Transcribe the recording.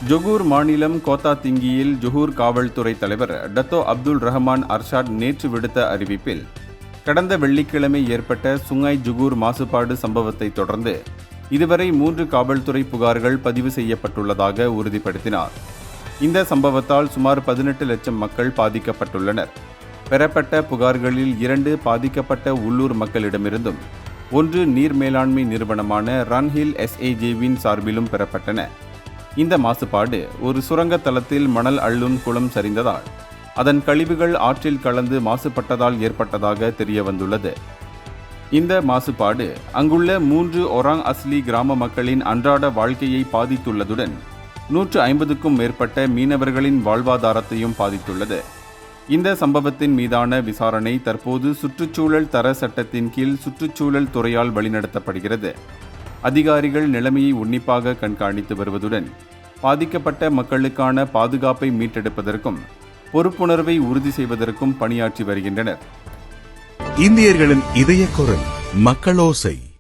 Johor மாநிலம் Kota திங்கியில் Johor காவல்துறை தலைவர் டத்தோ அப்துல் ரஹ்மான் அர்ஷாட் நேற்று விடுத்த அறிவிப்பில் கடந்த வெள்ளிக்கிழமை ஏற்பட்ட சுங்காய் ஜொகூர் மாசுபாடு சம்பவத்தை தொடர்ந்து இதுவரை 3 காவல்துறை புகார்கள் பதிவு செய்யப்பட்டுள்ளதாக உறுதிப்படுத்தினார். இந்த சம்பவத்தால் சுமார் 18 லட்சம் மக்கள் பாதிக்கப்பட்டுள்ளனர். பெறப்பட்ட புகார்களில் 2 பாதிக்கப்பட்ட உள்ளூர் மக்களிடமிருந்தும் 1 நீர் மேலாண்மை நிறுவனமான ரன்ஹில் SAJவின் சார்பிலும் பெறப்பட்டன. இந்த மாசுபாடு ஒரு சுரங்க தளத்தில் மணல் அள்ளும் குளம் சரிந்ததால் அதன் கழிவுகள் ஆற்றில் கலந்து மாசுபட்டதால் ஏற்பட்டதாக தெரியவந்துள்ளது. இந்த மாசுபாடு அங்குள்ள 3 ஒராங் அஸ்லி கிராம மக்களின் அன்றாட வாழ்க்கையை பாதித்துள்ளதுடன் 150க்கும் மேற்பட்ட மீனவர்களின் வாழ்வாதாரத்தையும் பாதித்துள்ளது. இந்த சம்பவத்தின் மீதான விசாரணை தற்போது சுற்றுச்சூழல் தர சட்டத்தின் கீழ் சுற்றுச்சூழல் துறையால் வழிநடத்தப்படுகிறது. அதிகாரிகள் நிலைமையை உன்னிப்பாக கண்காணித்து வருவதுடன் பாதிக்கப்பட்ட மக்களுக்கான பாதுகாப்பை மீட்டெடுப்பதற்கும் பொறுப்புணர்வை உறுதி செய்வதற்கும் பணியாற்றி வருகின்றனர். இந்தியர்களின் இதய குரல் மக்களோசை.